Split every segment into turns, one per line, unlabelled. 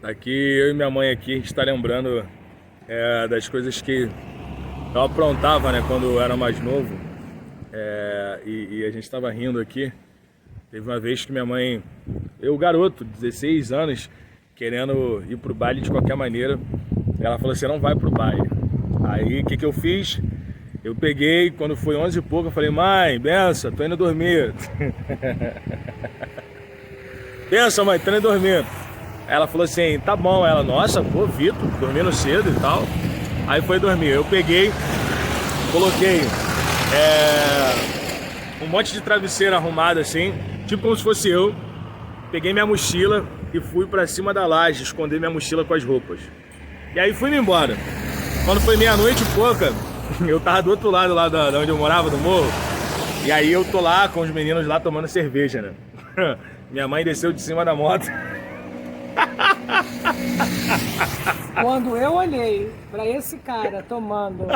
Aqui eu e minha mãe aqui, a gente tá lembrando das coisas que eu aprontava, né, quando eu era mais novo. E a gente tava rindo aqui. Teve uma vez que minha mãe, eu garoto, 16 anos, querendo ir pro baile de qualquer maneira, ela falou assim, não vai pro baile. Aí o que eu fiz? Eu peguei, quando foi 11 e pouco, eu falei, mãe, benção, tô indo dormir. Benção, mãe, tô indo dormir. Ela falou assim, tá bom. Ela, nossa, pô, Vitor, dormindo cedo e tal. Aí foi dormir. Eu peguei, coloquei um monte de travesseiro arrumado assim, tipo como se fosse eu. Peguei minha mochila e fui pra cima da laje, esconder minha mochila com as roupas. E aí fui-me embora. Quando foi meia-noite e pouca, eu tava do outro lado lá da onde eu morava, do morro. E aí eu tô lá com os meninos lá tomando cerveja, né? Minha mãe desceu de cima da moto.
Quando eu olhei pra esse cara tomando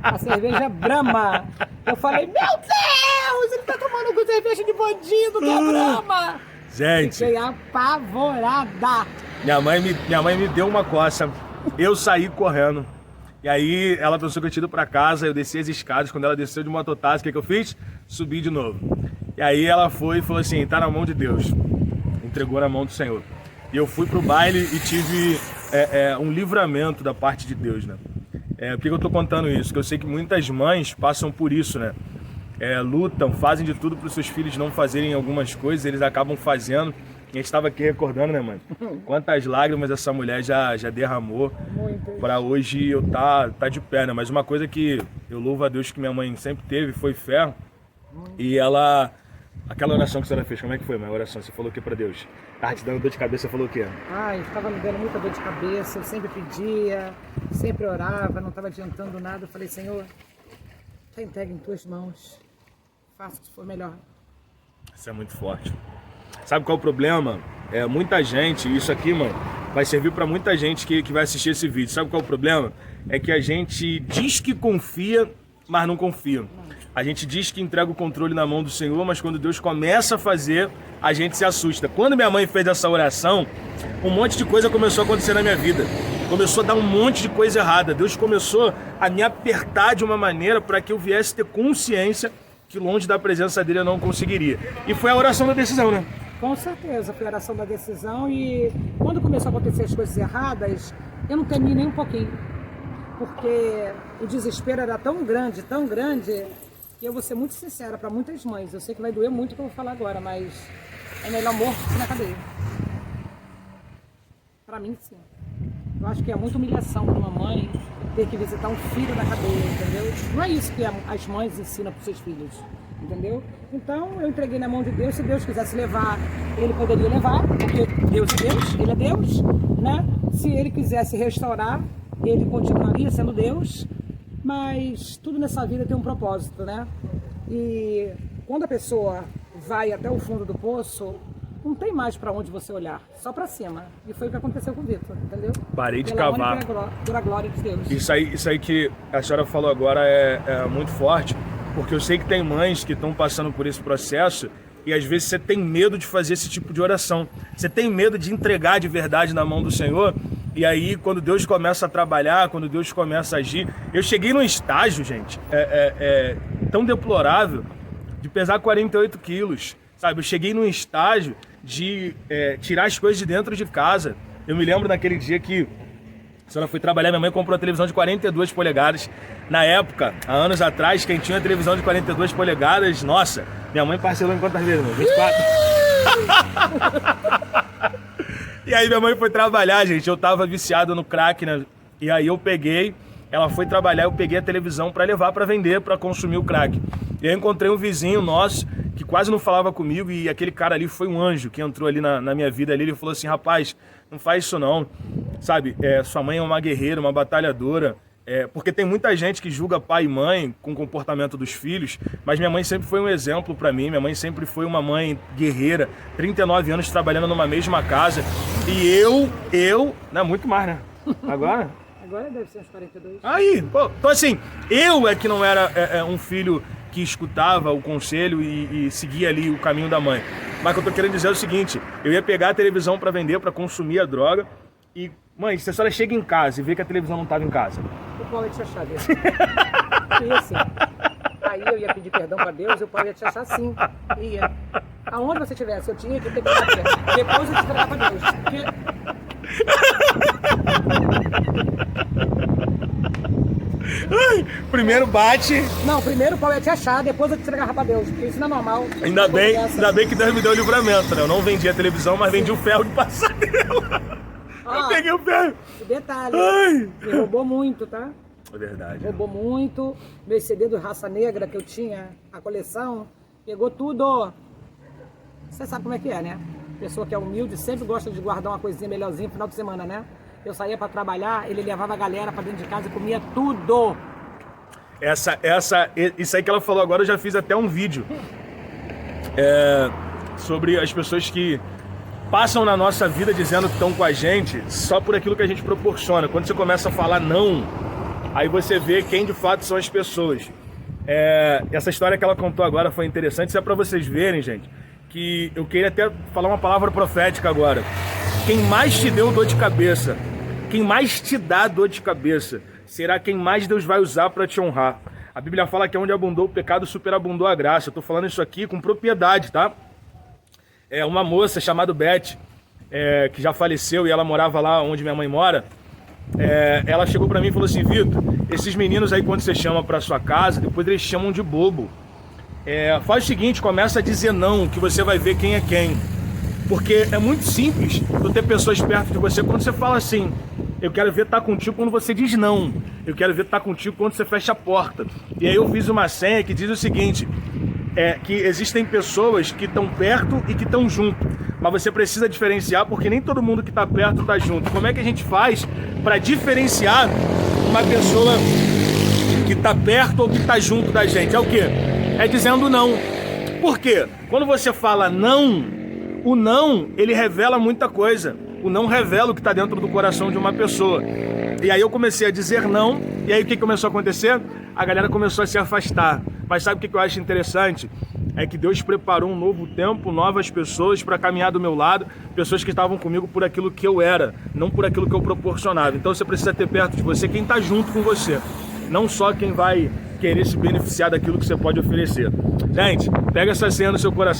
a cerveja Brahma, eu falei, meu Deus, ele tá tomando com cerveja de bandido, que é Brahma.
Gente,
fiquei apavorada.
Minha mãe me deu uma coça, eu saí correndo. E aí ela pensou que eu tinha ido pra casa, eu desci as escadas. Quando ela desceu de mototáxi, o que eu fiz? Subi de novo. E aí ela foi e falou assim, tá na mão de Deus. Entregou na mão do Senhor. E eu fui pro baile e tive um livramento da parte de Deus, né? Por que eu tô contando isso? Porque eu sei que muitas mães passam por isso, né? Lutam, fazem de tudo para os seus filhos não fazerem algumas coisas, eles acabam fazendo. E a gente estava aqui recordando, né, mãe? Quantas lágrimas essa mulher já derramou para hoje eu tá de pé, né? Mas uma coisa que eu louvo a Deus que minha mãe sempre teve foi fé. E ela... Aquela oração que a senhora fez, como é que foi, mãe? A oração, você falou o que para Deus? Tava te dando dor de cabeça, você falou o quê?
Ai, estava me dando muita dor de cabeça, eu sempre pedia, sempre orava, não estava adiantando nada. Eu falei, Senhor, está entregue em tuas mãos, faça o que for melhor.
Isso é muito forte. Sabe qual é o problema? Muita gente, isso aqui, mãe, vai servir para muita gente que vai assistir esse vídeo. Sabe qual é o problema? É que a gente diz que confia, mas não confia. A gente diz que entrega o controle na mão do Senhor, mas quando Deus começa a fazer, a gente se assusta. Quando minha mãe fez essa oração, um monte de coisa começou a acontecer na minha vida. Começou a dar um monte de coisa errada. Deus começou a me apertar de uma maneira para que eu viesse ter consciência que longe da presença dele eu não conseguiria. E foi a oração da decisão, né?
Com certeza, foi a oração da decisão. E quando começou a acontecer as coisas erradas, eu não temi nem um pouquinho. Porque o desespero era tão grande, que eu vou ser muito sincera para muitas mães. Eu sei que vai doer muito o que eu vou falar agora, mas é melhor morto que na cadeia. Para mim, sim. Eu acho que é muita humilhação para uma mãe ter que visitar um filho na cadeia, entendeu? Não é isso que as mães ensinam para os seus filhos, entendeu? Então, eu entreguei na mão de Deus. Se Deus quisesse levar, ele poderia levar, porque Deus é Deus, ele é Deus, né? Se ele quisesse restaurar, ele continuaria sendo Deus. Mas tudo nessa vida tem um propósito, né? E quando a pessoa vai até o fundo do poço, não tem mais para onde você olhar, só para cima. E foi o que aconteceu com o Vitor, entendeu?
Parei de cavar.
Pela glória de Deus.
Isso aí que a senhora falou agora é muito forte, porque eu sei que tem mães que estão passando por esse processo e às vezes você tem medo de fazer esse tipo de oração. Você tem medo de entregar de verdade na mão do Senhor. E aí, quando Deus começa a trabalhar, quando Deus começa a agir... Eu cheguei num estágio, gente, tão deplorável, de pesar 48 quilos, sabe? Eu cheguei num estágio de tirar as coisas de dentro de casa. Eu me lembro naquele dia que a senhora foi trabalhar, minha mãe comprou uma televisão de 42 polegadas. Na época, há anos atrás, quem tinha uma televisão de 42 polegadas, nossa, minha mãe parcelou em quantas vezes, 24? E aí minha mãe foi trabalhar, gente, eu tava viciado no crack, né? E aí ela foi trabalhar, eu peguei a televisão pra levar pra vender, pra consumir o crack. E aí eu encontrei um vizinho nosso, que quase não falava comigo, e aquele cara ali foi um anjo que entrou ali na minha vida ali, ele falou assim, rapaz, não faz isso não, sabe? Sua mãe é uma guerreira, uma batalhadora, porque tem muita gente que julga pai e mãe com o comportamento dos filhos, mas minha mãe sempre foi um exemplo pra mim, minha mãe sempre foi uma mãe guerreira, 39 anos trabalhando numa mesma casa, e eu, não é muito mais, né? Agora
deve ser uns 42.
Aí, pô, então assim, eu que não era um filho que escutava o conselho e seguia ali o caminho da mãe. Mas o que eu tô querendo dizer é o seguinte, eu ia pegar a televisão pra vender, pra consumir a droga, E, mãe, se a senhora chega em casa e vê que a televisão não estava em casa,
O Paulo ia te achar dele. Ia assim. Aí eu ia pedir perdão pra Deus e o Paulo ia te achar assim. Ia. Aonde você estivesse, eu tinha que ter terapia. Depois eu te entregar pra Deus. Porque...
primeiro bate.
Não, primeiro o Paulo ia te achar, depois eu te entregava pra Deus. Porque isso não é normal.
Ainda bem que Deus me deu o livramento, né? Eu não vendi a televisão, mas vendi o ferro de passarela. Eu peguei o ferro.
E detalhe,
Ai.
me roubou muito, tá?
É verdade.
Roubou muito. Meu CD do Raça Negra que eu tinha, a coleção, pegou tudo. Você sabe como é que é, né? Pessoa que é humilde sempre gosta de guardar uma coisinha melhorzinha no final de semana, né? Eu saía pra trabalhar, ele levava a galera pra dentro de casa e comia tudo.
Isso aí que ela falou agora, eu já fiz até um vídeo sobre as pessoas que passam na nossa vida dizendo que estão com a gente só por aquilo que a gente proporciona. Quando você começa a falar não, aí você vê quem de fato são as pessoas. Essa história que ela contou agora foi interessante, isso é pra vocês verem, gente, que eu queria até falar uma palavra profética agora. Quem mais te deu dor de cabeça, quem mais te dá dor de cabeça, será quem mais Deus vai usar para te honrar. A Bíblia fala que onde abundou o pecado, superabundou a graça. Eu tô falando isso aqui com propriedade, tá? Uma moça chamada Beth, que já faleceu e ela morava lá onde minha mãe mora, ela chegou para mim e falou assim: Vitor, esses meninos aí quando você chama para sua casa, depois eles chamam de bobo. Faz o seguinte, começa a dizer não, que você vai ver quem é quem. Porque é muito simples tu ter pessoas perto de você quando você fala assim: eu quero ver estar contigo quando você diz não. Eu quero ver estar contigo quando você fecha a porta. E aí eu fiz uma senha que diz o seguinte: que existem pessoas que estão perto e que estão junto. Mas você precisa diferenciar, porque nem todo mundo que está perto está junto. Como é que a gente faz para diferenciar uma pessoa que está perto ou que está junto da gente? É o quê? É dizendo não. Por quê? Quando você fala não, o não, ele revela muita coisa. O não revela o que está dentro do coração de uma pessoa. E aí eu comecei a dizer não, e aí o que começou a acontecer? A galera começou a se afastar. Mas sabe o que eu acho interessante? É que Deus preparou um novo tempo, novas pessoas para caminhar do meu lado, pessoas que estavam comigo por aquilo que eu era, não por aquilo que eu proporcionava. Então você precisa ter perto de você quem está junto com você, não só quem vai querer se beneficiar daquilo que você pode oferecer. Gente, pega essa senha no seu coração.